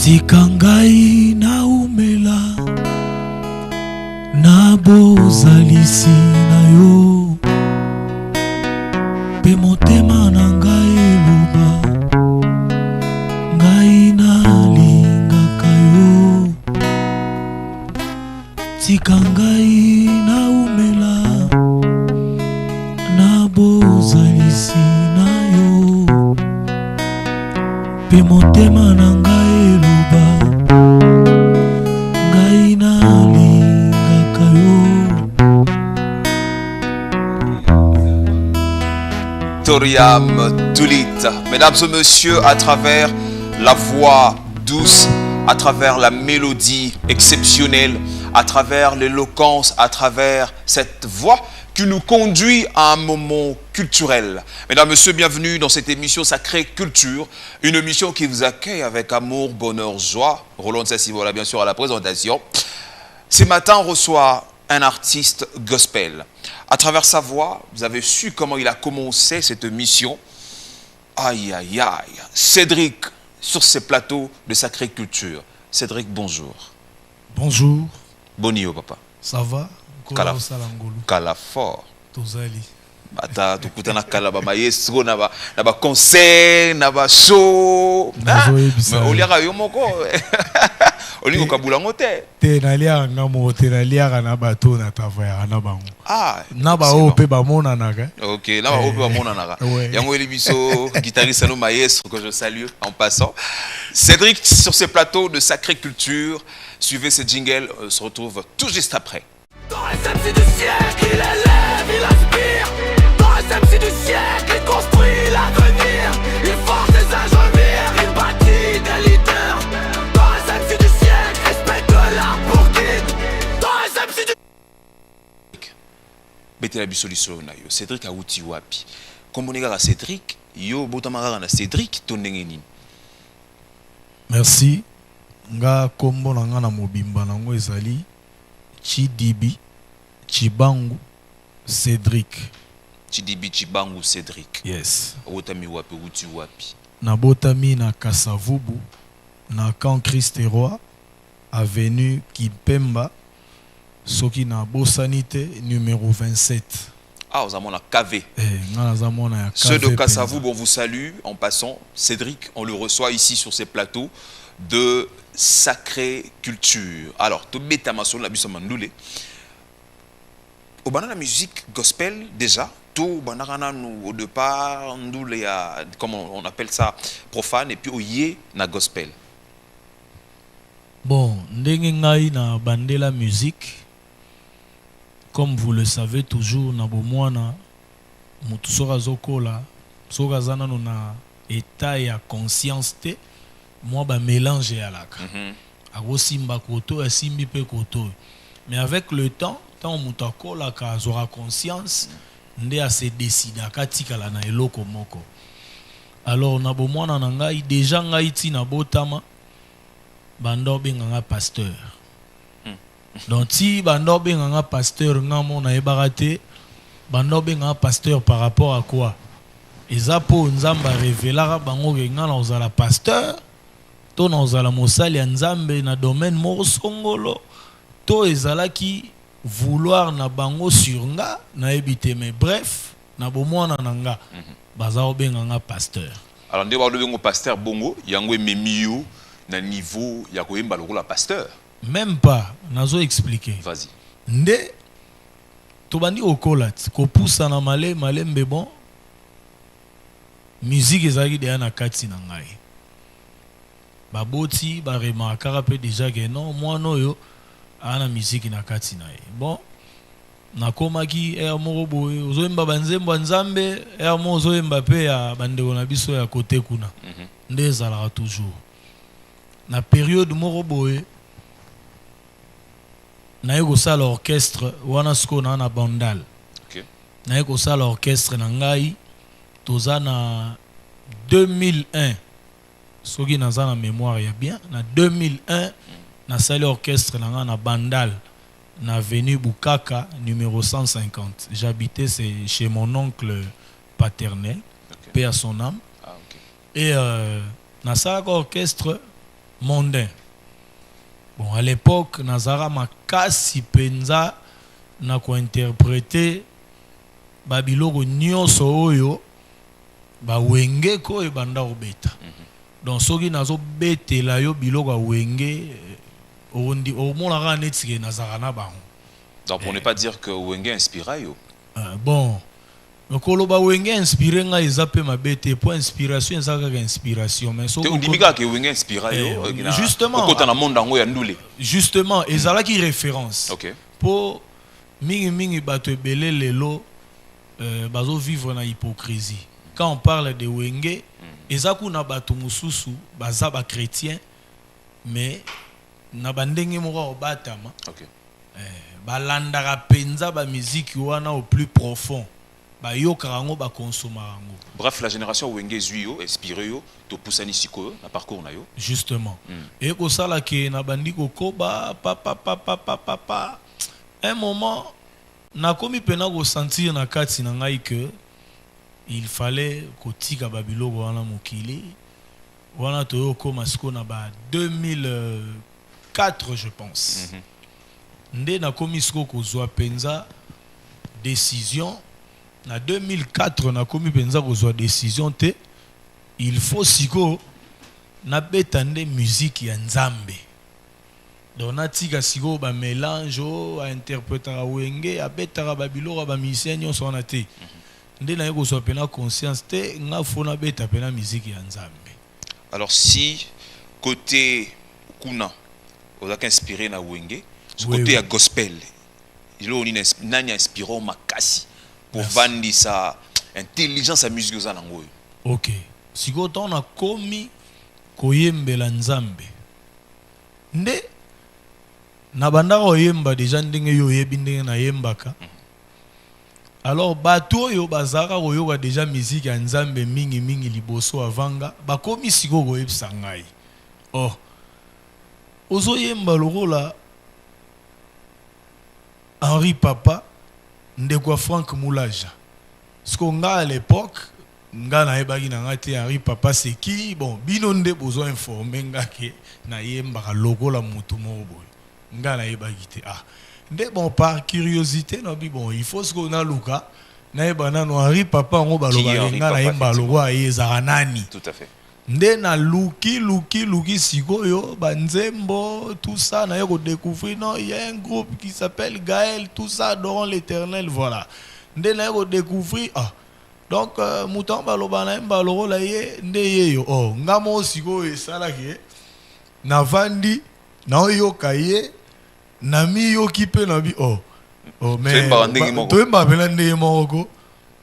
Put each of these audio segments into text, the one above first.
Tikangai na umela na bozalisi na yo pe motema na ngai eloba ngai nalingaka yo. Tikangai na umela na bozalisi na yo pe motema na ngai Toriam Tulit. Mesdames et messieurs, à travers la voix douce, à travers la mélodie exceptionnelle, à travers l'éloquence, à travers cette voix qui nous conduit à un moment culturel. Mesdames et messieurs, bienvenue dans cette émission Sacrée Culture, une émission qui vous accueille avec amour, bonheur, joie. Roland Sassivola, bien sûr, à la présentation. Ce matin, on reçoit un artiste gospel. À travers sa voix, vous avez su comment il a commencé cette mission. Aïe, aïe, aïe. Cédric, sur ces plateaux de Sacrée Culture. Cédric, bonjour. Bonjour. Bonio, papa. Ça va? Calafort. Tozali. Bata, tukutana kalaba maestro, naba concert, naba show. Oliaka yomoko. Olingo kabula ngote. Te nalia ngamo te nalia na bato na tavaya na bango. Ah, na ba ope ba mona naga. OK, na ba ope ba mona naga. Yango elibiso guitariste no maestro que je salue en passant. Cédric sur ces plateaux de Sacrée Culture. Suivez ce jingle, on se retrouve tout juste après. Dans SMC du siècle, il élève, il inspire. Dans SMC du siècle, il construit l'avenir. Il force des ingénieurs, il bâtit des leaders. Dans SMC du siècle, respecte l'art pour guide. Dans SMC du Betela bisoliso na yo. Cédric a uti wapi. Kombonega Cédric, yo botamara na Cédric tondenge nini. Merci. Nga kombo na nga na mobimba nango ezali Chidibi Chibangu Cédric. Chidibi Chibangu Cédric. Yes. Otami wapi uti wapi. Na botami na Kasavubu na Camp Christ Roi avenue Kipemba soki na Bosanité numéro 27. Ah, aux amons à KV. Ceux de Kasavubu, on vous salue en passant. Cédric, on le reçoit ici sur ces plateaux de Sacrée Culture. Alors, tout bétamason la bisomandoule. Au banana musique gospel déjà, tout banana nous au départ ndoule ya comment on appelle ça profane et puis au yé na gospel. Bon, ndenge ngai na bandela musique. Comme vous le savez toujours na bomwana mutu soka zokola soka zana na état ya conscience te. Moi ba mélange à la simba koto et simbi pe koto, mais avec le temps tant mutako la ka zora conscience ndé a se décider katika la na eloko moko. Alors na bomwana na ngai déjà ngai ti na botama bando benganga pasteur. Donc si bando benganga pasteur ngamo na ebarate bando benganga pasteur par rapport à quoi? Ezapo nzamba révélara bango nga na ozala pasteur. To na ozala mosali ya nzambe na domaine moko songolo to ezalaki vouloir na bango sur nga na ebite, mais bref na bomwana na nga baza obenganga pasteur. Alors ndé ba obengo pasteur bongo yango ememiyo na niveau ya koyemba lokola pasteur. Même pas nazo expliquer. Vas-y. Ndé to bandi okolat ko poussa na malembe bon musique ezalaki deya na kati na ngai. Baboti ba remarquera pe déjà que non moi noyo ana musique na kati na ye. Bon nakomaki moko boye ozoyemba banzembo nzambe mo ozoyemba pe ya bandeko na biso ya kote kuna. Nde ezalaka toujours na période moko boye naye kosala orchestre wana siko na bandal. Okay. Naye kosala orchestre na ngai toza na 2001. Soki naza na mémoire ya bien na 2001 na sali orchestre na bandal na avenue Bukaka numéro 150. J'habitais chez mon oncle paternel, paix à son âme. Ah, okay. Et na sali orchestre mondain. Bon, à l'époque, Nazara makasi penza na ko interpréter babiloko nyonso oyo ba wenge ko e banda obeta. Donc soki nazo betela yo biloko wenge ondi o monaka netike Nazara na bango. Donc pour ne pas dire que Wenge inspira yo. Bon. Donc koloba Wenge inspiré nga ezape mabete pour inspiration ezaka inspiration mais so ndimika ke Wenge inspira yo justement kota na monde ngo ya ndule. Justement ezala ki référence. OK. Pour mingi bato ebele lelo bazo vivre na hypocrisie. Quand on parle de Wenge ezaku na bato mususu baza ba chrétien mais na bandenge moko obatama. OK. Balandaka penza ba musique wana au plus profond. Ba yokarango ba consomarango. Bref, la génération Wenge Zuyo inspiré yo to poussani siko na parcours na yo. Justement. Et ko sala ke na bandi ko ba papa. Un moment na komi pena ko sentir na kati na ngai que il fallait ko tika babiloko wana mokili. Wana to yo ko masiko na ba 2004 je pense. Nde na komi siko ko zwa penza décision na 2004 na komi penza ko zwa décision te il faut siko na betande musique ya nzambe. Donc na tika siko ba mélange a interpréter Wenge a betara babiloko ba musicien nyonso wana te. Nde na ko zwa pena conscience te nga fona beta pena musique ya nzambe. Alors si côté kuna on a inspiré na Wenge ce côté à gospel, il a inspiré makasi pour vendre sa intelligence à musique aux anangoy. Ok. Si on a commis koyembela nzambe. Nde na banda oyemba déjà ndenge yo yebi ndenge na yembaka. Alors bato yo bazaka koyoka déjà musique ya nzambe mingi liboso avanga ba komi siko koyebisa ngai. Oh. Ozo yemba lokola Henri Papa, ndekwa Franck Moulaja. Parce qu'on a à l'époque, nga na ebagi na ngati Henri Papa c'est qui? Bon, bino nde besoin informer nga ke na yemba lokola mutu mo boy. Nga na ebagi te. Ah. Nde bon par curiosité no bi bon, il faut ce qu'on a luka na ebana no Henri Papa ngo baloba nga na yemba lokola yezaka nani. Tout à fait. Nde na luki sikoyo banzembo tout ça na yoko découvrir non il y a un groupe qui s'appelle Gaël tout ça adorant l'Éternel voilà nde na yoko découvrir ah donc mouton baloba na mbalo la ye nde ye yo oh ngamo sikoyo esala ke na vandi na yoka ye na mi yoki pe na bi oh mais to mba bela nde moko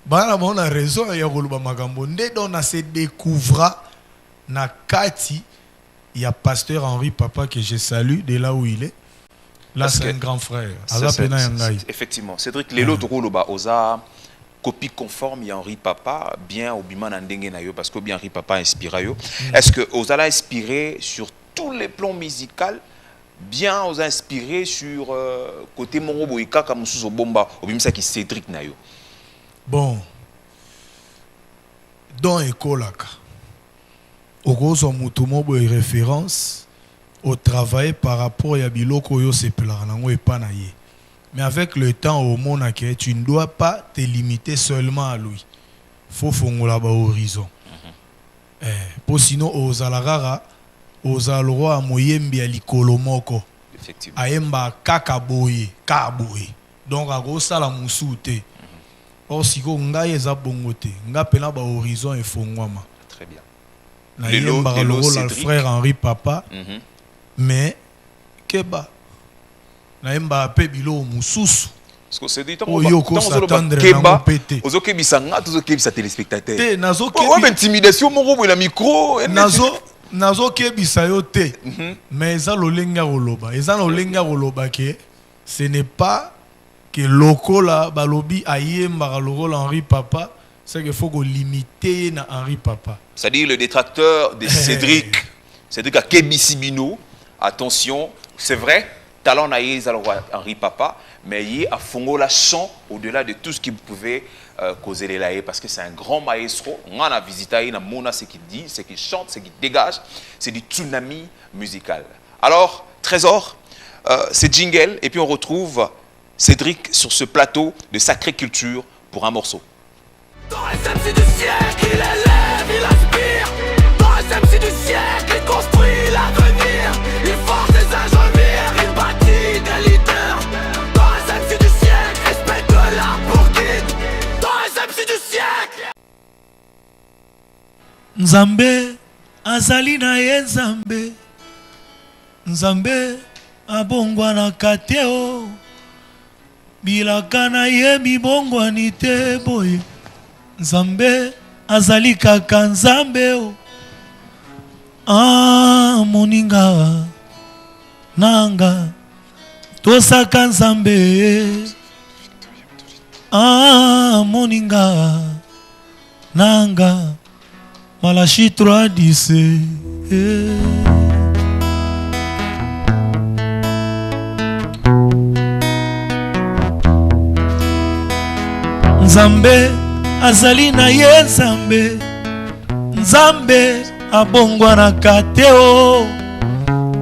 bana bona raison ya koluba makambo nde don na se découvra na kati, il y a pasteur Henri Papa que je salue de là où il est. Là, c'est un grand frère. Effectivement. Cédric, les autres Roloba, osa copie conforme, il y a Henri Papa, bien au biman andenge na yo, parce que bien Henri Papa inspire yo. Est-ce que osa l'a inspiré sur tous les plans musicaux, bien osa inspiré sur côté Morobo Ika comme sous bomba, au bimsa qui Cédric na yo. Bon. Dans Ekolaka. Ogozo mutumobo et référence au travail par rapport à biloko yo se planango et pas naie. Mais avec le temps au monde tu ne dois pas te limiter seulement à lui. Faut fongola ba horizon. Pour sinon aux alarara aux alroa à moyembi à likolomoko. Effectivement. Aemba kakaboye kaboye. Donc à gros sala musute. Or siko ngai eza bongote. Nga pena ba horizon et fongwama. Très bien. Le frère Henri Papa, mais Keba, naemba pe bilo mususu. Parce que c'est dit tant Keba, ozo kebisanga, ozo kebisa téléspectateur. Te nazo kebi. Ouais, intimidation mon robot la micro. Nazo kebisa yo te. Mais eza lolenga roloba, eza lolenga roloba ke ce n'est pas que lokola balobi ayemba lokola Henri Papa. C'est qu'il faut limiter na Henri Papa. C'est-à-dire le détracteur de Cédric. Cédric a Kebi Sibino. Attention, c'est vrai, talent naïe Henri Papa, mais il a fongo la chant au-delà de tout ce qu'il pouvait causer les laïcs, parce que c'est un grand maestro. On a visité, on a ce qu'il dit, ce qu'il chante, ce qu'il dégage. C'est du tsunami musical. Alors, Trésor, c'est jingle, et puis on retrouve Cédric sur ce plateau de Sacré Culture pour un morceau. Dans SMC du siècle, il élève, il aspire. Dans SMC du siècle, il construit l'avenir. Il force des ingénieurs, il bâtit des leaders. Dans SMC du siècle, respecte l'art pour guide. Dans SMC du siècle. Nzambe azali na ye Nzambe, Nzambe abongwana kateo, bilaka na ye mibongwani te boye. Nzambe azali kaka Nzambe o. Ah moninga nanga tosaka Nzambe. Ah moninga nanga Malachi 3:10. Nzambe azali na ye Nzambe, Nzambe abongwana kateo,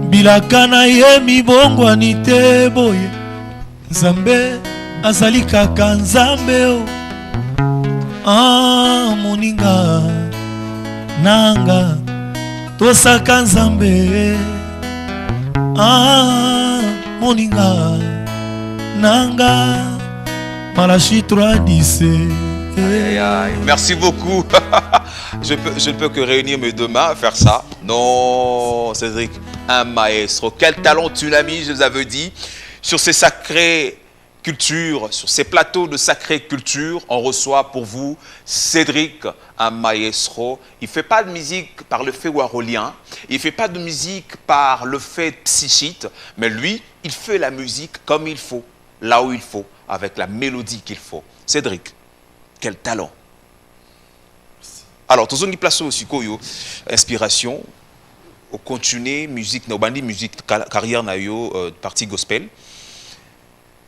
bilaka na ye mibongwani te boye. Nzambe azali kaka Nzambe o. Ah moninga nanga tosaka Nzambe. Ah moninga nanga Malachi 3:10. Merci beaucoup. Je ne peux que réunir mes deux mains, faire ça. Non, Cédric, un maestro. Quel talent tu l'as mis, je vous avais dit. Sur ces sacrées cultures, sur ces plateaux de sacrée culture, on reçoit pour vous Cédric, un maestro. Il ne fait pas de musique par le fait warolien, il ne fait pas de musique par le fait psychite, mais lui, il fait la musique comme il faut, là où il faut, avec la mélodie qu'il faut. Cédric, quel talent. Alors, tout ce qui place aussi inspiration, au continuer musique, na bandi musique carrière na yo partie gospel.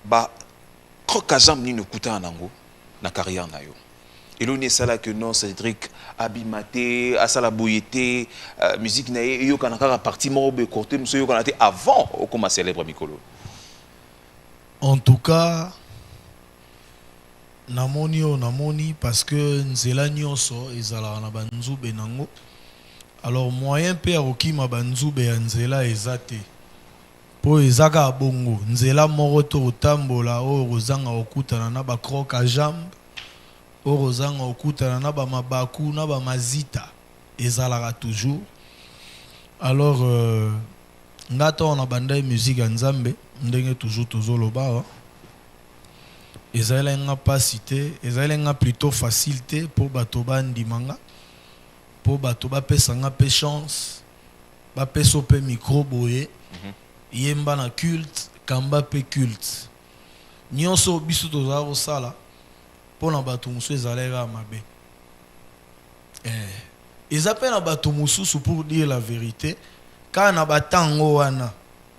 Ba krokazam ni nokuta nango na carrière na yo. Et l'on est ça là que non Cédric abimate, asala boyete, musique na yo kanaka partie mo be côté monsieur yo kanate avant au comment célèbre Mikolo. En tout cas, namoni parce que nzela nyonso ezala na banzube nango. Alors moyen pe okima banzube ya nzela ezate. Po ezaka bongo nzela moko to otambola o rozanga okutana na ba croc à jambe, o rozanga okutana na ba mabaku na ba mazita ezalaka toujours. Alors ngata on a bandai musique ya Nzambe ndenge toujours tozoloba. Ezala nga pasité, ezala nga plutôt facilité pour bato bandimanga, pour bato ba pesa nga pe chance, ba peso pe micro boye, yemba na culte, kamba pe culte. Nyonso biso tozala sala, pour na bato musu ezala ga mabe. Ezape na bato mususu pour dire la vérité, quand na batango wana,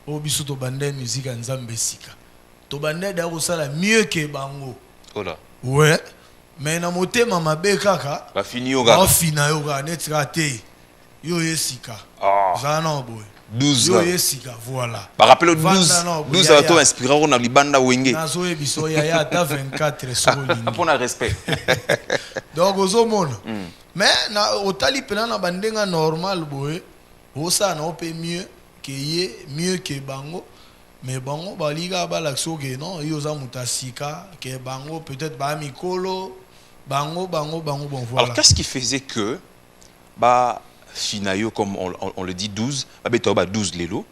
o biso to bande musique ya Nzambe sika. Tobande da kosala mieux que bango. Oh là. Ouais. Mais na motema mabe kaka. Ba fini yo ga. Ba fina yo ga net raté. Yo yesika. Ah. Zana boy. 12 yo yesika voilà. Ba rappelle 12 auto inspiré on a libanda wenge. Na zo ebiso ya ata 24 solo. Pour na respect. Donc ozo mona. Mais na otali pena na bandenga normal boy. Osa na opé mieux que ye, mieux que bango. Mais bango baliga balakso ke non yoza mutasika ke bango peut-être ba mikolo bango bon voilà. Alors qu'est-ce qui faisait que ba finayo comme on le dit 12 ba beto ba 12 lelo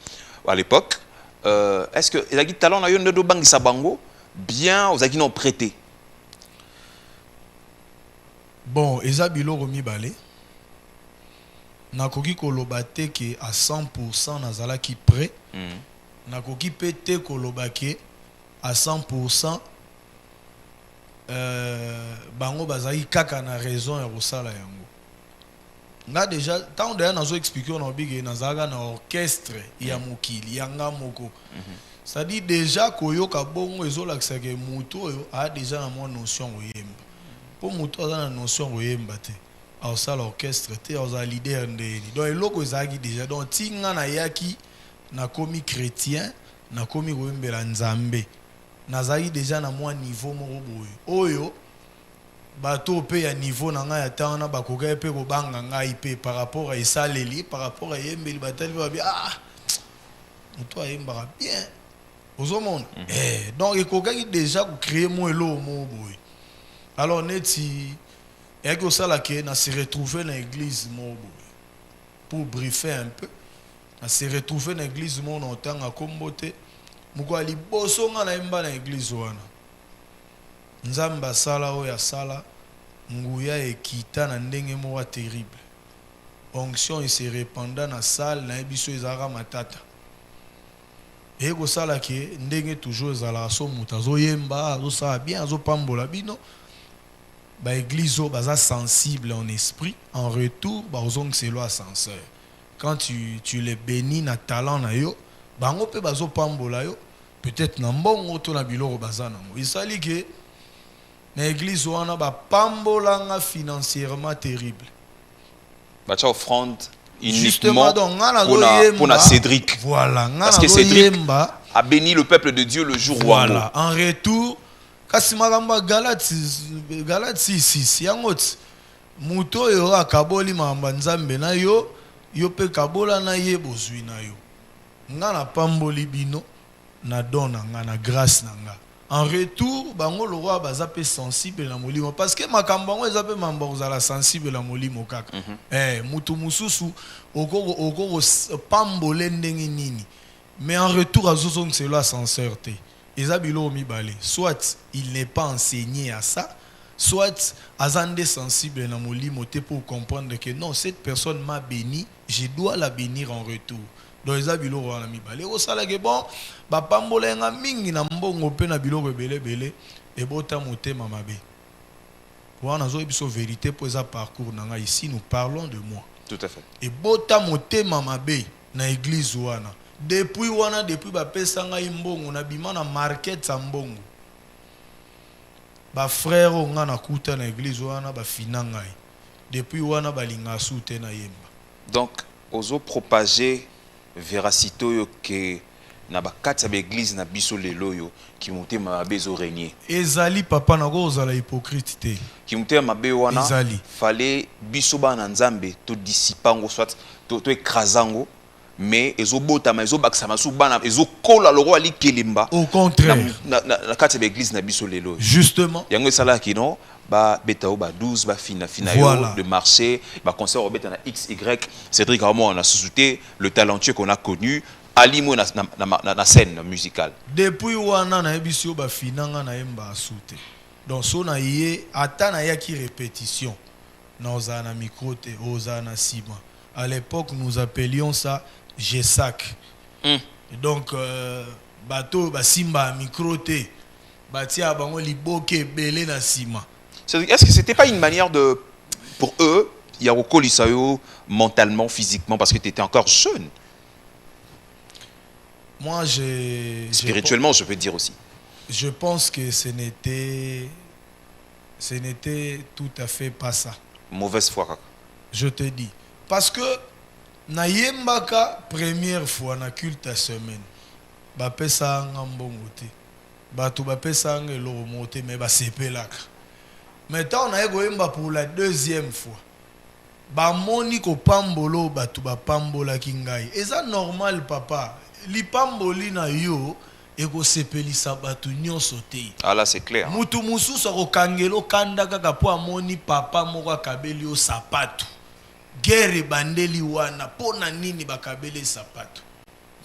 à l'époque est-ce que ezaki talent na yo ndo bangisa bango bien ozaki non prêté? Bon ezabilo romi balé nakoki koloba te ke à 100% nazalaki prêt. Nakoki pété kolobake à 100% bango bazaki kaka na raison ya kosala yango. Nga déjà tant d'ailleurs nazo expliquer on obige nazaka na orchestre ya mokili yanga moko. Ça dit déjà koyoka bongo ezolakisa ke mutu oyo a déjà na mo notion oyemba. Pour mutu a na notion oyemba te. A ça l'orchestre te a leader ndeni. Donc eloko ezaki déjà donc tinga na yaki na komi chrétien na komi koyembela nzambe. Nazaki déjà na mo niveau moko boyo. Oyo bato pe ya niveau na ngai atana bakoka pe ko banga ngai pe par rapport à esaleli par rapport à yembeli batali ba bien ah mutu ayemba bien. Donc, il a déjà créé mon elo. Alors, neti, et que ça là qui se retrouvé dans l'église pour briefer un peu, on s'est retrouvé dans l'église mon en temps à comboter. Muko ali boso nga na imba na l'église wana. Nzamba sala o ya sala, nguya ekita na ndenge mo terrible. Onction il se répanda na salle na biso ezara matata. Et que ça là qui ndenge toujours ezala so mutazo yemba azo ça bien azo pambola bino ba église o baza sensible en esprit en retour ba ozong c'est loi ascenseur quand tu les bénis na talent na yo bango pe bazo pambola yo peut-être na mbongo to na biloko baza nango isali ke na église wana ba pambola nga financièrement terrible ba cha offrande justement pour Cédric. Voilà, parce que Cédric a béni le peuple de Dieu le jour où voilà, en retour, Kasimagamba Galate 6 yangot muto yo akaboli mamba nzambe na yo pe kabola na ye bozwi na yo. Nga na pamboli bino na dona nga na grâce na nga. En retour, bango le roi bazape sensible na molimo parce que makambo ngo ezape mambo zala sensible na molimo kaka. Mutu mususu oko pambole ndenge nini. Mais en retour azozong c'est l'ascenseur te. Ezabilo mibale. Soit il n'est pas enseigné à ça, soit azande sensible na molimo te pour comprendre que non, cette personne m'a béni, je dois la bénir en retour. Donc eza biloko wana mibale osala ke bon bapambola nga mingi na mbongo pe na biloko belé ebota motema mabe wana zo biso vérité pour eza parcours nanga ici nous parlons de moi tout à fait ebota motema mabe na église wana depuis bapesa ngai mbongo na bima na market sa mbongo ba frère nga na kuta na église wana ba fina ngai depuis wana balinga soute na yemba donc ozo propager véracité que na bakati ya église na biso lelo yo ki motema mabe zo régner ezali papa na go ozala hypocrite te ki motema mabe wana ezali fallait biso bana nzambe to dissipango soit to écrasango mais ezo botama ezo bakisa masu bana ezo kola le roi ali kelimba au contraire na kati ya église na biso lelo justement yango esala ki non ba betao ba 12 ba fina voilà. De marché ba concert au beta na XY Cédric Ramon on a sous-souté le talentueux qu'on a connu alimo na scène musicale depuis wana na ebisio ba finanga na emba soute donc so na yé ata na yaki répétition na ozana micro te ozana sima à l'époque nous appelions ça GESAC donc bateau ba simba micro te batia bango liboke belé na sima. Est-ce que c'était pas une manière de pour eux Yaroko Lisayo mentalement physiquement parce que tu étais encore jeune? Moi spirituellement je peux dire aussi. Je pense que ce n'était tout à fait pas ça. Mauvaise foi. Je te dis parce que na yembaka première fois na culte à semaine ba pesa ngambongo te bato ba pesa ngelo moté mais ba sepelaka. Maintenant on a yemba pour la deuxième fois ba moni ko pambolo bato ba pambola kingai eza normal papa li pamboli na yo eko sepelisa bato nyonso te. Ah là c'est clair. Mutu mususu ko kangelo kanda kaka po amoni papa moko akabeli o sapato guerre bandeli wana pona nini bakabeli sapato.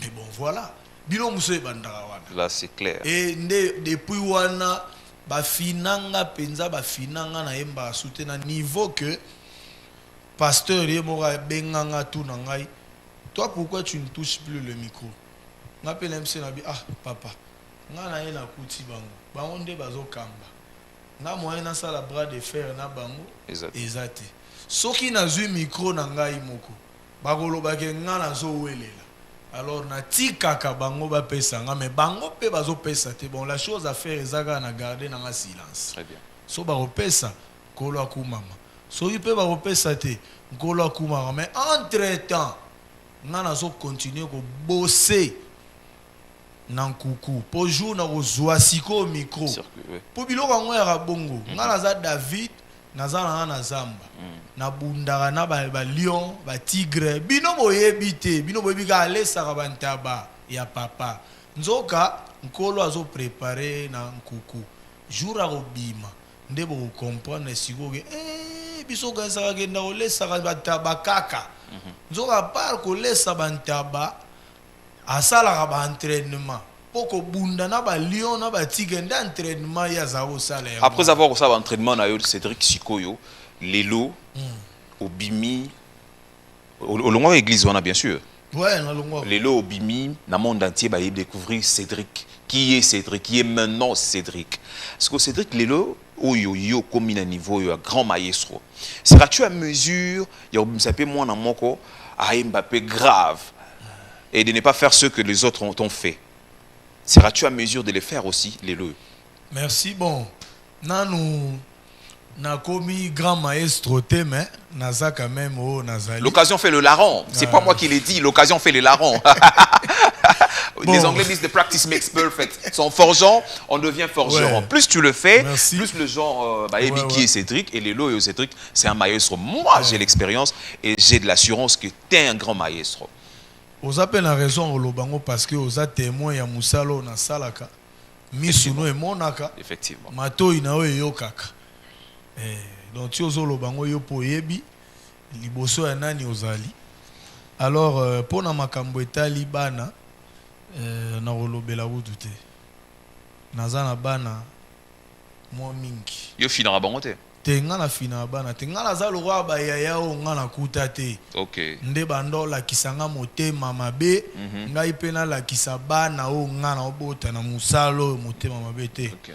Mais bon voilà bilo muso ebandaka wana. Là c'est clair. Et depuis wana ba finanga penza ba finanga na yemba soute na niveau que pasteur yemora benganga tout na ngai toi pourquoi tu ne touches plus le micro m'appelle MC Nabi ah papa nga na ye na kuti bango nde bazo kamba nga moyen na sala bras de fer na bango ezate soki nazwi micro na ngai moko bakoloba ke nga nazo welela Alors na tikaka bango ba pesa nga mais bango pe bazo pesa te. Bon la chose à faire ezaka na garder na nga silence. Très bien. So ba pesa kolo akumama. So pe ba pesa te kolo akumama mais entre-temps nga na zo continuer ko bosser na nkuku po jour na kozwa siko micro. Po biloko ngo ya bongo. Nga na za David naza na zamba. Na bundaka na ba lion ba tigre bino boyebi te bino boyebi ka alesaka bantaba ya papa nzoka nkolo azo préparer na nkuku jour a kobima nde bo comprendre sikoke biso kasaka kenda olesaka bantaba kaka nzoka par kolesa bantaba asalaka ba entraînement poko bunda na ba lion na ba tigre nde entraînement ya zao sala. Après avoir reçu entraînement na yo Cédric Sikoyo Lelo Obimi au long de l'église on a bien sûr. Ouais, na longo. Lelo Obimi dans le monde entier va découvrir Cédric. Qui est Cédric? Qui est maintenant Cédric? Parce que Cédric Lelo yo comme un niveau un grand maestro. Seras-tu à mesure il y a Mbappé moi dans mon corps à Mbappé grave et de ne pas faire ce que les autres ont fait? Seras-tu à mesure de le faire aussi Lelo? Merci bon. Nanou na komi grand maestro te mais naza quand même oh nazali. L'occasion fait le larron. C'est pas moi qui l'ai dit, l'occasion fait le larron. Bon. Les Anglais disent the practice makes perfect. Sans forgeant, on devient forgeron. Ouais. Plus tu le fais, merci. Plus le genre qui est Cédric et Lelo et Cédric, c'est un maestro. Moi, j'ai l'expérience et j'ai de l'assurance que tu es un grand maestro. Vous avez la raison au lobango parce que vous êtes témoin ya musalo na salaka. Misuno e monaka. Effectivement. Mato inawe yokaka. Donc tu as lobango yo poyebi liboso ya nani ozali. Alors pour na makambo etali bana na rolobela wutu te. Naza na bana mo mingi. Yo finira bango te. Te nga na fina bana te nga naza lokwa ba yaya o nga na kuta te. OK. Nde bando la kisanga motema mabe ngai pe na la kisabana o nga na obota na musalo motema mabe te. OK.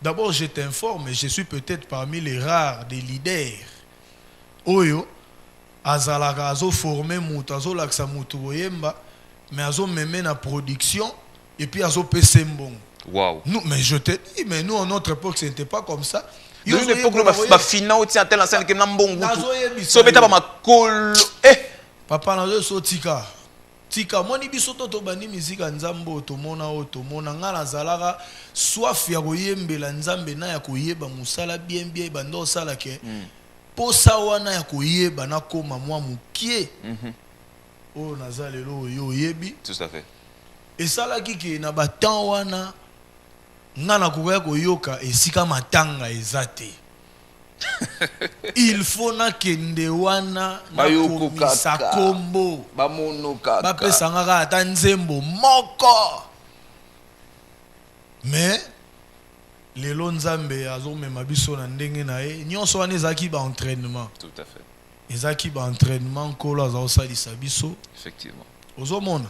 D'abord, je t'informe, je suis peut-être parmi les rares des leaders. Oyo, azalaka azo formé mutu, azo laksa mutu oyemba, mais azo meme na production et puis azo pese mbongo. Wow. Nous, mais je te dis, mais nous, en notre époque, ce n'était pas comme ça. Nous, une époque, ma finance, tient telle enseigne que n'ambongo. Sobeta ba makolo. Papa nazo sotika. Tika moni biso to bani musique nzambo to mona ngala zalaka soif ya koyembela nzambe na ya koyeba musala bien bando sala ke posa wana ya koyeba na koma mwa mukie o nazalelo yo yebi tout à fait et sala kiki na batan wana ngana koya koyoka esika matanga ezate. Il faut na kende wana na komisa kombo bamonoka bapesa ngaka ata nzembo moko mais lelo nzambe azomema biso na ndenge na ye nyonso wana ezalaki ba entraînement. Tout à fait. Ezalaki ba entraînement nkolo azaosalisa biso. Effectivement. Ozomona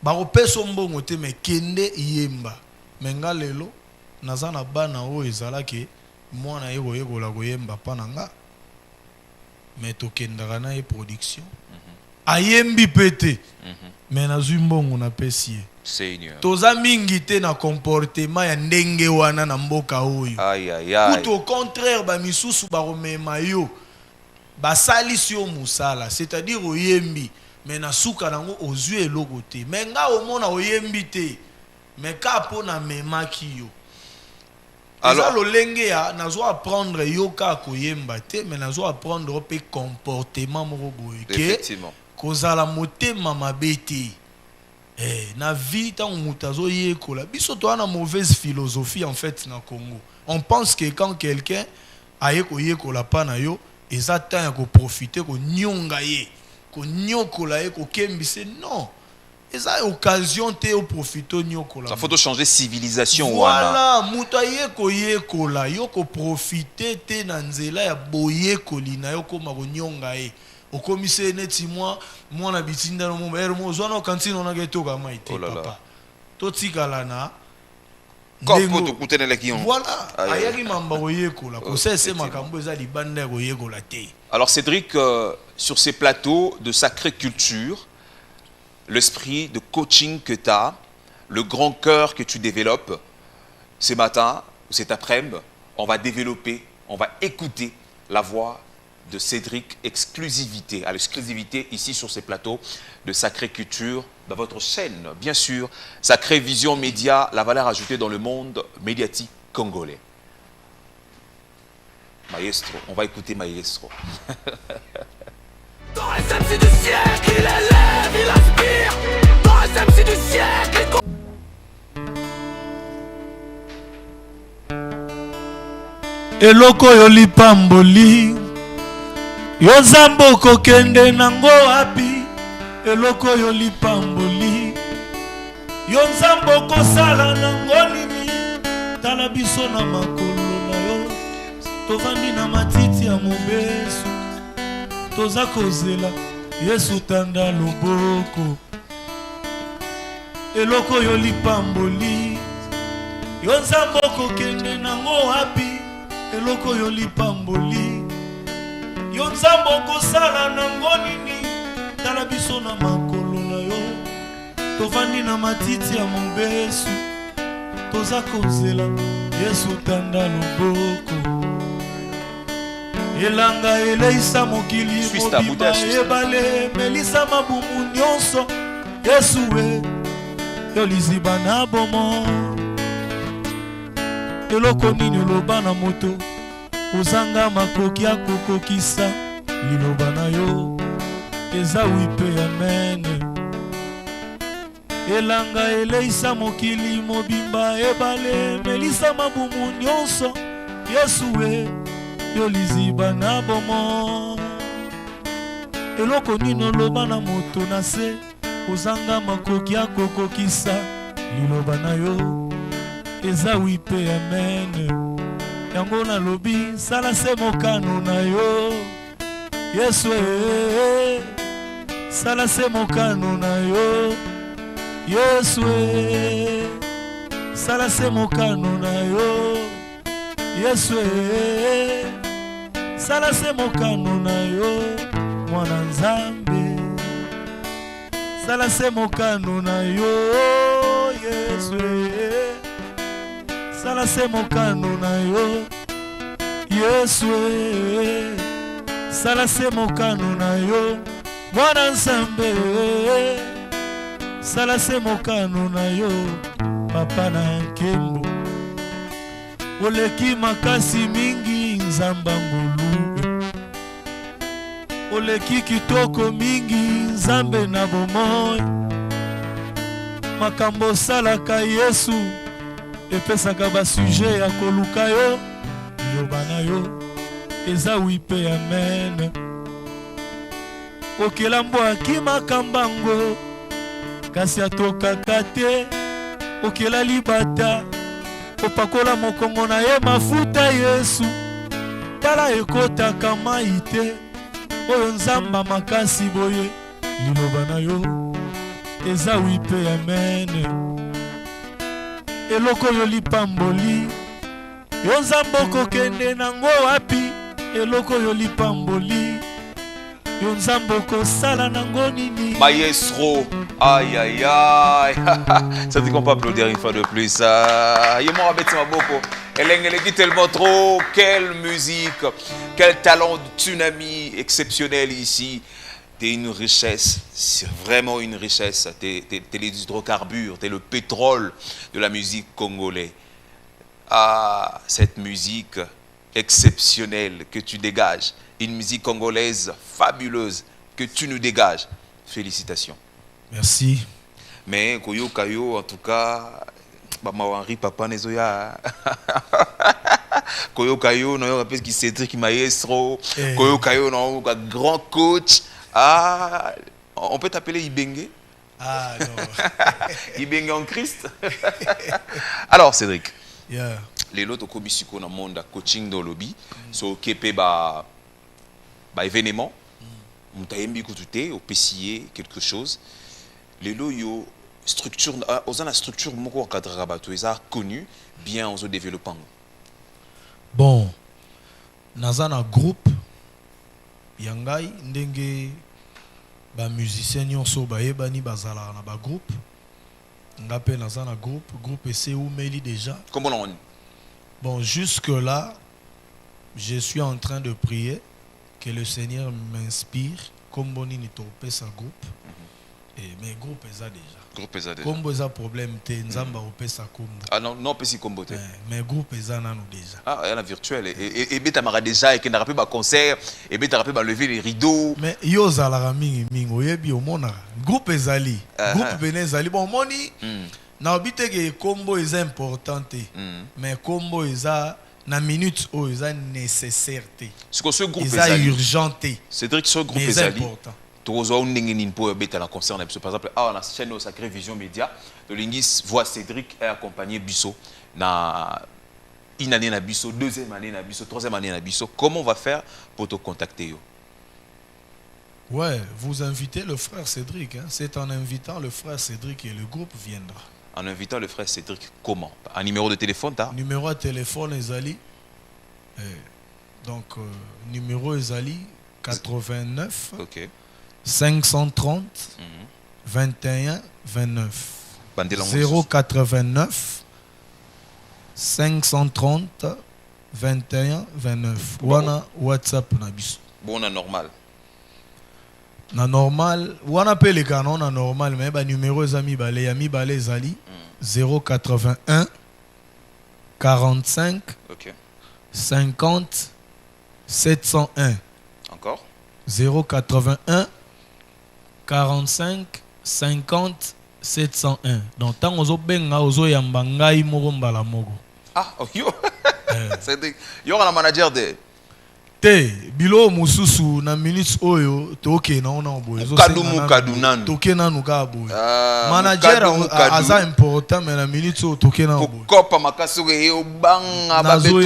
bakopesa mbongo te me kende yemba me nga lelo naza na bana oyo ezalaki mwana ye koyekola koyemba mpa na nga me tokendaka na ye production ayembi mpe te me nazwi mbongo napesi ye. Seigneur. Toza mingi te na comportement ya ndenge wana na mboka oyo. Tout au contraire bamisusu bakomema yo basalisi yo musala c'est-à-dire oyembi me na suka nango ozwi eloko te me nga omona oyembi te me ka mpo na memaki yo. Alors lolenge ya nazo apprendre yoka koyemba te mais nazo apprendre pe comportement moko boye ke kozala motema mabe te. Na vie tant mutu azo yekola biso to na mauvaise philosophie en fait na Congo. On pense que quand quelqu'un aye koyekola pa na yo eza temps ya ko profiter ko nyonga ye ko nyokola ye ko kembise non. Eza occasion te o profiter nyokola. Ça faut changer civilisation voilà mutu aye koyekola yo ko profiter te na nzela ya boyekoli na yo koma ko nyonga ye. Okomise neti mwana bitinda no mo ermo zona kantine ona geto ka maite papa. Totikala na kopo to kutenele ki on. Voilà, ayaki mamba koyekola ko sese makambo eza libanda koyekola te. Alors Cédric sur ces plateaux de sacrée culture l'esprit de coaching que tu as, le grand cœur que tu développes, ce matin, cet après-midi, on va développer, on va écouter la voix de Cédric, exclusivité, à l'exclusivité ici sur ces plateaux de Sacrée Culture, dans votre chaîne, bien sûr, Sacrée Vision Média, la valeur ajoutée dans le monde médiatique congolais. Maestro, on va écouter Maestro. Dans SMC du siècle, il élève, il aspire. Dans SMC du siècle, il eloko yo lipamboli yo nzambe okokende nango wapi eloko yo lipamboli yo nzambe okosala nango nini tala biso na makolo na yo tovandi na matiti ya mobesu toza kozela Yesu tanda loboko eloko yo lipamboli yo nzambe okokende nango wapi eloko yo lipamboli yo nzambe okosala nango nini tala biso na makolo na yo tovandi na matiti ya mobesu toza kozela Yesu tanda loboko elanga eleisa mokili mobimba ebale melisa mabumu nyonso Yesu we yo liziba na bomo eloko nini oloba na moto ozanga makoki akokokisa liloba na yo eza wipe amen elanga eleisa mokili mobimba ebale melisa mabumu nyonso Yesu we yo liziba na bomo eloko nini oloba na moto na se ozanga makoki akokokisa liloba na yo eza wipe amen yango nalobi sala se mokano na yo Yesu sala se mokano na yo Yesu sala se mokano na yo Yesu sala se mokano na yo mwana nzambe sala se mokano na yo Yesu sala se mokano na yo Yesu sala se mokano na yo mwana nzambe sala se mokano na yo papa na nkembo oleki makasi mingi nzamba ngolu oleki kitoko mingi nzambe na bomoi makambo salaka Yesu epesaka basuje ya koluka yo liloba na yo eza wipe amen okela mbwaki makambango kasi atokaka te okela libata opakola mokongo na ye mafuta Yesu tala ekotaka mai te oyo nzamba makasi boye liloba na yo eza wipe amen eloko yo lipamboli yo nzambe okokende nango wapi eloko yo lipamboli yo nzambe okosala nango nini Maestro, aïe aïe aïe. Ça dit qu'on peut applaudir une fois de plus. Yemo Rabeti Maboko. Elle dit tellement trop. Quelle musique, quel talent de tsunami exceptionnel ici. T'es une richesse, c'est vraiment une richesse. T'es les hydrocarbures, t'es le pétrole de la musique congolaise. Ah, cette musique exceptionnelle que tu dégages. Une musique congolaise fabuleuse que tu nous dégages. Félicitations. Merci. Mais Koyo Kayo, en tout cas, Henri Papa Nezoya. Koyo Kayo, non, rappelle qui Cédric Maestro. Koyo Kayo, non, grand coach. Ah, on peut t'appeler Ibenge? Ah non. Ibenge en Christ. Alors Cédric. Yeah. Les autres commissions dans le monde coaching dans le lobby, so kepe ba événement. On t'a aimé écouter au PCA quelque chose. Les loyaux structure, aux la structure moko encadré rabato, ils ont connu bien en développant. Bon, dans un groupe, yangai ndenge ba musicien nyonso bayebani bazala na ba groupe ngape naza na groupe ese umeli déjà. Comment on? Bon, jusque là je suis en train de prier que le Seigneur m'inspire comme bonini topé sa groupe. Et mes groupes eza déjà. Groupe eza déjà. Combo eza problème te nzamba opé sa combo. Ah non, non, pas si combo te. Mes groupes eza nanu déjà. Ah, il y a la virtuelle. Et bien, tu as déjà, et tu as rappelé ma concert, et bien, tu as rappelé lever les rideaux. Mais yo zalara mingi mingi oyebi omona groupe ezali. Groupe bene ezali. Bon moni na obite ke combo eza importante. Mais combo eza na minute o eza nécessaire te. Ce groupe eza urgenté. C'est-à-dire que ce groupe ezali. Tu as un ndengeni pour beta la concert par exemple la chaîne Sacré Vision Média le linguiste voit Cédric est accompagné Bisso na une année na Bisso, deuxième année na Bisso, troisième année na Bisso. Comment on va faire pour te contacter yo? Ouais, vous invitez le frère Cédric, hein? C'est en invitant le frère Cédric et le groupe viendra. En invitant le frère Cédric, comment? Un numéro de téléphone, t'as? Numéro de téléphone ezali donc numéro ezali 89 OK. 530 21 29 089 530 21 29 wana WhatsApp na biso. Bon na normal. Na normal wana pe le canon na normal mais ba numéro ezami balé ya mi balé ezali 081 45 OK. 50 701. Encore 081 45 50 701. Donc tant ozo benga ozo yamba ngai moko mbala moko. Ah, yo. C'est yo la manager de te bilo mususu na minutes oyo toke na ona boyo zo kadunanu toke na nuka boyo manager aza important mais na minutes oyo toke na boyo kopa makaso ke obanga ba beto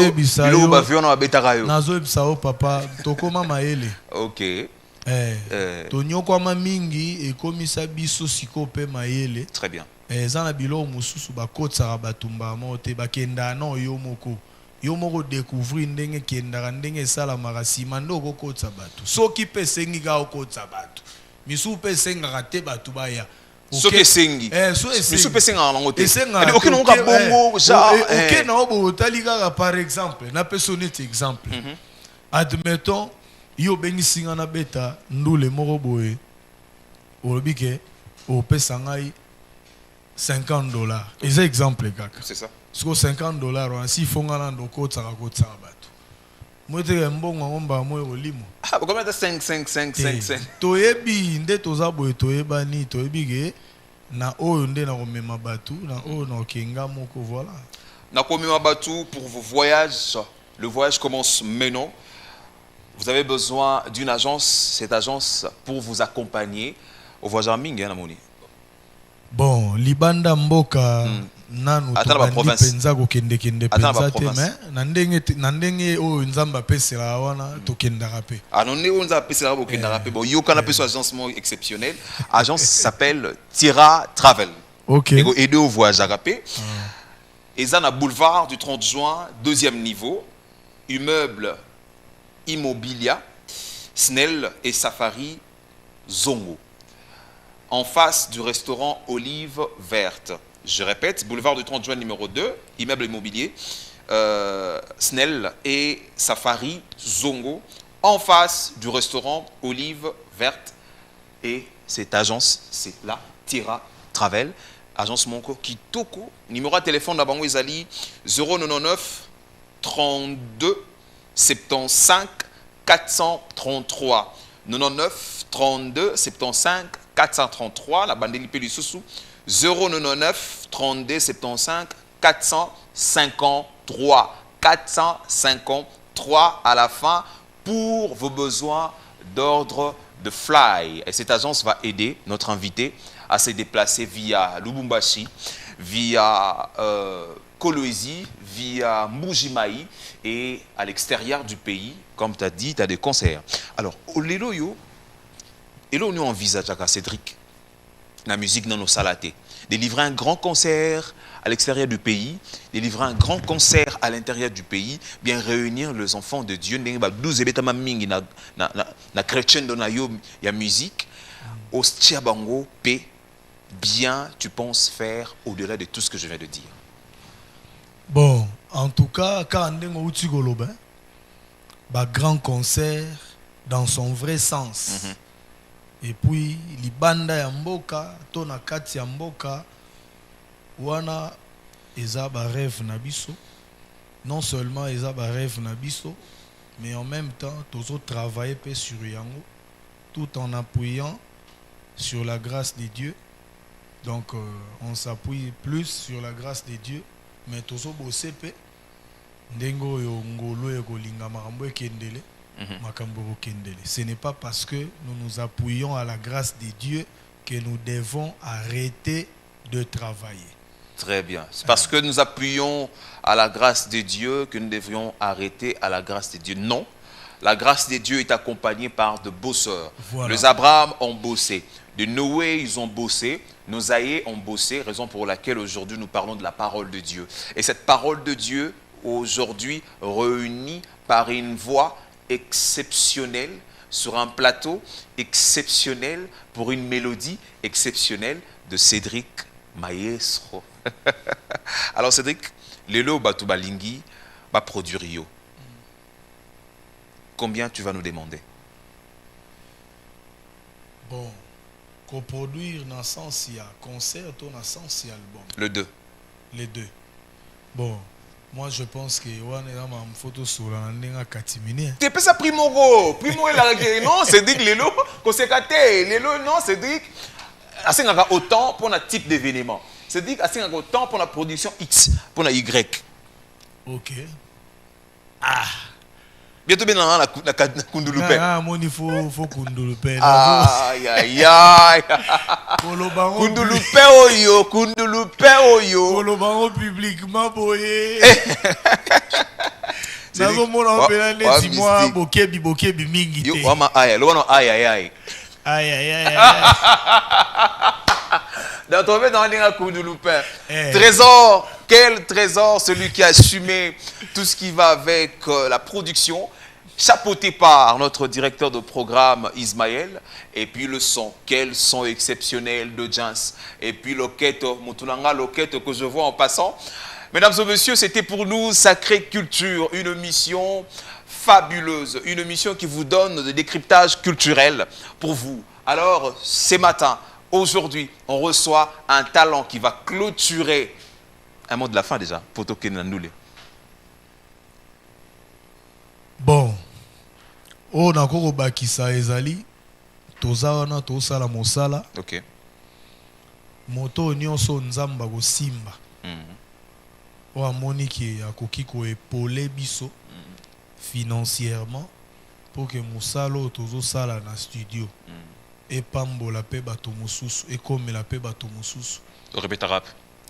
bilo ba viona ba betaka yo nazo ebisa o papa tokoma maele. OK. Tonyokwama mingi ekomisa biso sikope mayele. Très bien. Eza na bilo mususu bakotsaka batumba mote bakenda na yo moko découvrir ndenge kendaka ndenge esalamaka nsima nde okokotsa bato soki mpe esengi kaka okotsa bato misu mpe esengaka te bato baya soki esengi misu mpe esengaka nango te oke nango kabongo oke na obo otali kaka par exemple napesa neti exemple admettons yo bengisi nga na beta ndule moko boye olobi ke opesa ngai $50. Eza exemple kaka. C'est ça. Siko $50 wana si fonga na ndoko tsaka kotsaka bato. Mwete mbongo ngomba moyo olimo. Ah, combien de 5 toyebi nde toza boye toyebani toyebi ke na oyo nde na komema bato na oyo na okenga moko voilà. Na komema bato pour vos voyages. Le voyage commence maintenant. Vous avez besoin d'une agence, cette agence pour vous accompagner au voyage en Mingue, Namoni. Bon, libanda mboka nanu tobandi penza kokende kende penza te mais na ndenge oyo nzamba pesela wana tokendaka pe. Ah non ne onza pesela bokendaka pe. Bon, yo kana peso agence exceptionnelle. Agence s'appelle Tira Travel. OK. Et aider au voyage à pe. Ezana boulevard du 30 juin, deuxième niveau, immeuble Immobilia, Snell et Safari Zongo. En face du restaurant Olive Verte. Je répète, boulevard du 30 juin numéro 2, immeuble immobilier, Snell et Safari Zongo, en face du restaurant Olive Verte. Et cette agence, c'est la Tira Travel, agence Monko Kitoko. Numéro de téléphone d'Abango Ezali 099 32 75 433. 99 32 75 433, la bande de Pélissousou, 099 32 75 453. 453 à la fin pour vos besoins d'ordre de fly. Et cette agence va aider notre invité à se déplacer via Lubumbashi, via Kolwezi, via Mbujimaï et à l'extérieur du pays. Comme tu as dit, tu as des concerts. Alors, au Leloyo, et là, on envisage à Cédric, la musique dans nos salatés, de livrer un grand concert à l'extérieur du pays, de livrer un grand concert à l'intérieur du pays, bien réunir les enfants de Dieu, 12 na chrétien dans la musique, Ostia bango P, bien tu penses faire au-delà de tout ce que je viens de dire. Bon, en tout cas, quand on uti goloba, grand concert dans son vrai sens. Et puis, libanda ya mboka, tona kati ya mboka, wana eza ba rêve na biso. Non seulement eza ba rêve na biso, mais en même temps, tozo travailler pe sur yango, tout en appuyant sur la grâce de Dieu. Donc, on s'appuie plus sur la grâce de Dieu, mais tozo bosse pe ndengo yo ngolo yo kolinga makambo ekendele. Ce n'est pas parce que nous nous appuyons à la grâce de Dieu que nous devons arrêter de travailler. Très bien. C'est parce que nous appuyons à la grâce de Dieu que nous devrions arrêter à la grâce de Dieu. Non. La grâce de Dieu est accompagnée par de bosseurs. Voilà. Les Abraham ont bossé. De Noé, ils ont bossé. Nos aïeux ont bossé, raison pour laquelle aujourd'hui nous parlons de la parole de Dieu. Et cette parole de Dieu, aujourd'hui, réunie par une voix exceptionnelle, sur un plateau exceptionnel, pour une mélodie exceptionnelle de Cédric Maestro. Alors Cédric, Lelo Batubalingi va produire Rio. Combien tu vas nous demander? Bon, coproduire dans le sens il y a concert, dans le sens il y a album. Le 2. Les deux. Bon, moi je pense que on est dans ma photo sur la ndinga katimine. Tu peux ça primo est la non Cédric Lelo, conséquenté Lelo non Cédric. Assez autant pour un type d'événement. Cédric assez autant pour la production X, pour la Y. OK. Bientôt bien dans la Kundulupe. Moi il faut Kundulupe. Aïe aïe aïe. Kundulupe oyo. Kolobango publiquement boye. Nazo mona opela neti moi bokebi mingi te. Yo wama aïe, lo wana aïe. Aïe. Dans ton dans la Kundulupe. Trésor, quel trésor, celui qui a assumé tout ce qui va avec la production. Chapeauté par notre directeur de programme Ismaël, et puis le son, quel son exceptionnel de Jans, et puis l'oketo, Moutoulanga l'oketo que je vois en passant. Mesdames et messieurs, c'était pour nous Sacrée Culture, une mission fabuleuse, une mission qui vous donne des décryptages culturels pour vous. Alors, ce matin, aujourd'hui, on reçoit un talent qui va clôturer un mot de la fin déjà, Poto Kenandoule. Bon. Oh, nakoko bakisa ezali toza wana tosala mosala. OK. Moto nyonso nzamba ko simba. O amoni ki akoki ko épauler biso financièrement pour que mosalo tozo sala na studio. Et pambola pe bato mosusu et comme la pe bato mosusu. O répéta rap.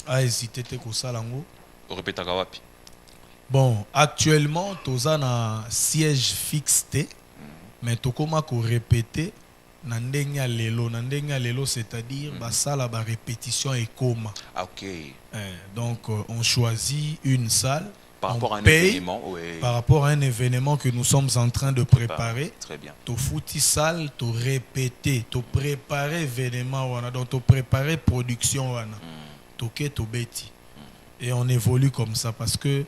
A hésité te ko sala ngo. O répéta wapi. Bon, actuellement toza na siège fixé. Mais tokoma ko répéter na ndenge lelo c'est-à-dire basala ba répétition et coma. OK. Donc on choisit une salle par rapport à un événement, par rapport à un événement que nous sommes en train de préparer. Très bien. To fouti salle, to répéter, to préparer événement wana, donc to préparer production wana. Toke to beti. Et on évolue comme ça parce que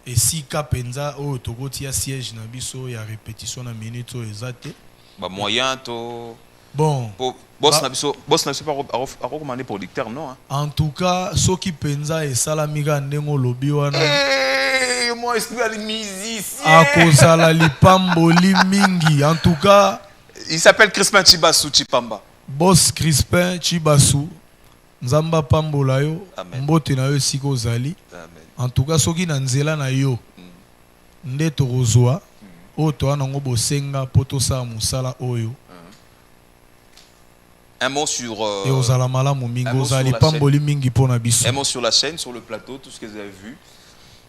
et si Kapenza o tokoti ya siège na biso ya répétition na minute o ezate ba moyen to bon boss na biso pas recommander producteur non. En tout cas soki penza e salamika ndengo lobi wana moi esprit musicien akozala lipamboli mingi. En tout cas il s'appelle Crispin Chibasu Chipamba. Boss Crispin Chibasu nzamba pambola yo mbote na yo siko zali. Amen. En tout cas soki na nzela na yo nde tokozwa o to anango bosenga poto sa musala oyo. Un mot sur et ozala malamu mingi ozali pamboli mingi pona biso. Un mot sur la chaîne, sur le plateau, tout ce que vous avez vu.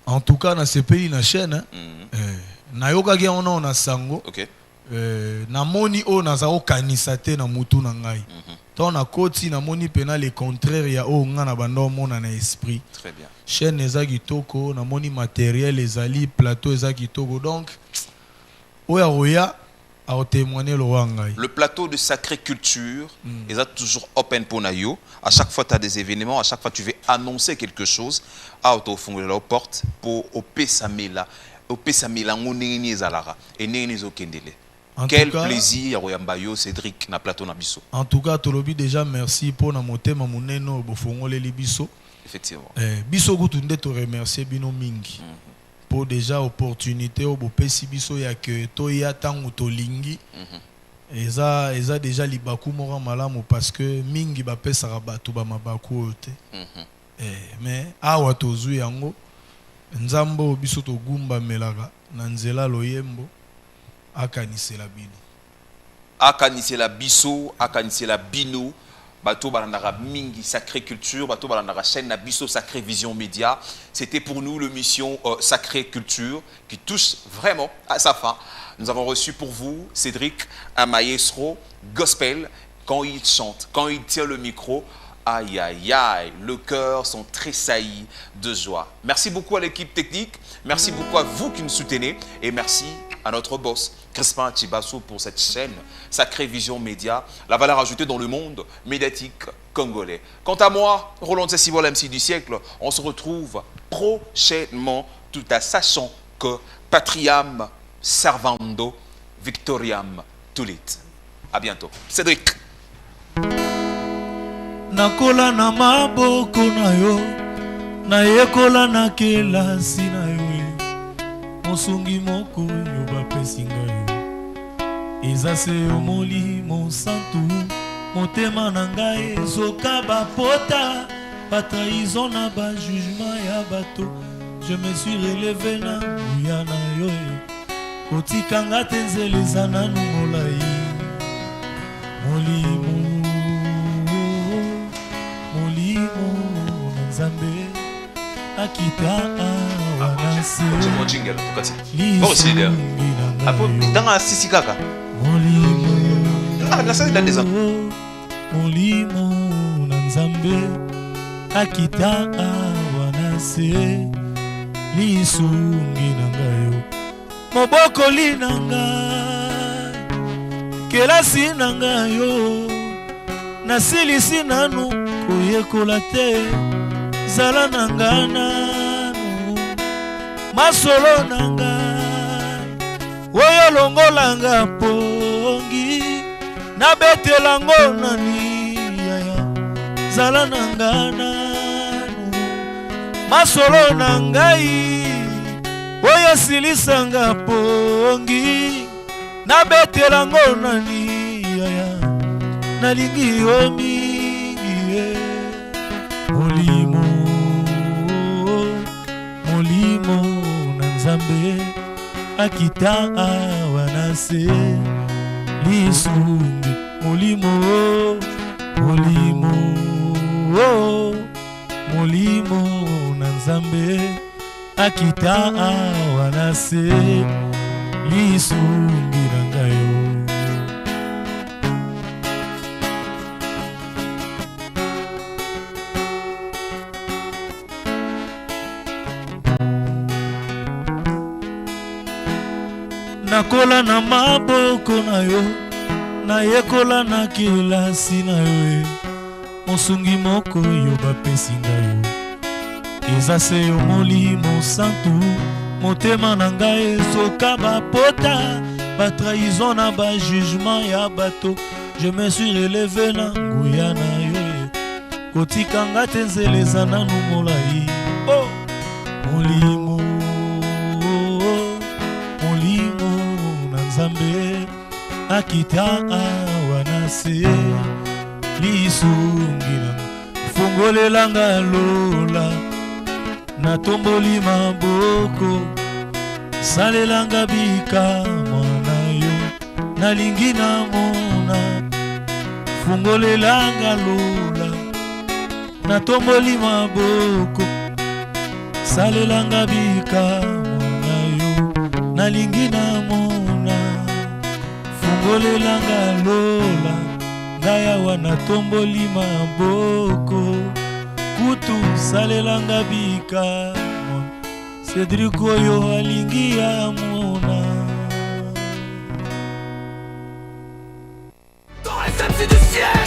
En tout cas na sepeli na chaîne na yokaki ona na sango. OK. Na moni o na za okanisa te na mutu na ngai. Tant na koti na moni pena le contraire ya o nga na bando mona na esprit. Très bien. Chaîne eza kitoko na moni matériel ezali plateau eza kitoko donc oya a témoigné le Wangai. Le plateau de Sacré Culture est toujours open pour Nayo. À chaque fois tu as des événements, à chaque fois tu veux annoncer quelque chose, à auto fond de la porte pour opé samela, neni zalara et neni zokendele. Quel plaisir Royambayo Cédric na plateau na biso. En tout cas, tolobi déjà merci pour na motema muneno bofongole libiso. Effectivement. Biso gutunde to remercier bino mingi. Pour déjà opportunité au bopesi biso ya que to ya tangu to lingi. Eza déjà libaku mora malamu parce que mingi ba pesa rabatu ba mabaku ote. Mais awa tozu yango nzambo biso to gumba melaka na nzela loyembo akanisela bino. Akanisela biso, akanisela bino. Bato balandara mingi Sacré Culture, bato balandara chaîne na biso Sacré Vision Média. C'était pour nous l'émission Sacré Culture qui touche vraiment à sa fin. Nous avons reçu pour vous Cédric, un maestro gospel. Quand il chante, quand il tient le micro, aïe aïe aïe, le cœur sont tressaillis de joie. Merci beaucoup à l'équipe technique, merci beaucoup à vous qui nous soutenez et merci à notre boss Crispin Chibasso pour cette chaîne Sacré Vision Média, la valeur ajoutée dans le monde médiatique congolais. Quant à moi, Roland Tsessibol, MC du siècle, on se retrouve prochainement tout en sachant que Patriam Servando Victoriam Tulit. À bientôt. Cédric. Nakola na maboko na yo, na yekola na kelasi na yo. Mosungi moko yo bapesi ngai eza se omoli monsantu motema na ngai ezoka bapota batrahison na bajugement ya bato. Je me suis relevé na buya na yo kotikanga te nzela eza nanu molai molimo na nzambe akita C'est mon jingle, en tout cas. Bon, c'est d'ailleurs. Dans la Sissi Kaka. Ah, la salle dans des ans. Molimo Nanzambe Akita Awanase Lisungi Nangayo Moboko Linanga Kelasi Nangayo Nasilisi Nanu Koyekola te Zala Nangana Masolo nanga Oyo longolanga pongi Na betelango nani yaya Zala nanga nanu Masolo nangai Oyo silisanga pongi Na betelango nani yaya Nalingi omingi Molimo Nzambe akita awanase lisungi molimo na Nzambe akita awanase lisungi na ngayo. Nakola na maboko na yo, na yekola na kelasi na yo. Mosungi moko yo bapesi ngai yo. Eza se yo molimo santu, motema na ngai ezoka bapota, batrahison na bajugement ya bato. Je me suis relevé na nguya na yo, kotikanga te nzela eza nanu molai. Oh, molimo Nzambe akita awanase lisungi nanga fungolelanga lola natomboli maboko salelanga bikama na yo nalingi namona fungolelanga lola natomboli maboko salelanga bikama na yo nalingi namona Ngolelanga lola Ngaya wana tomboli maboko Kutu salelanga bika Cédric oyo alingi ya mona MC du siècle.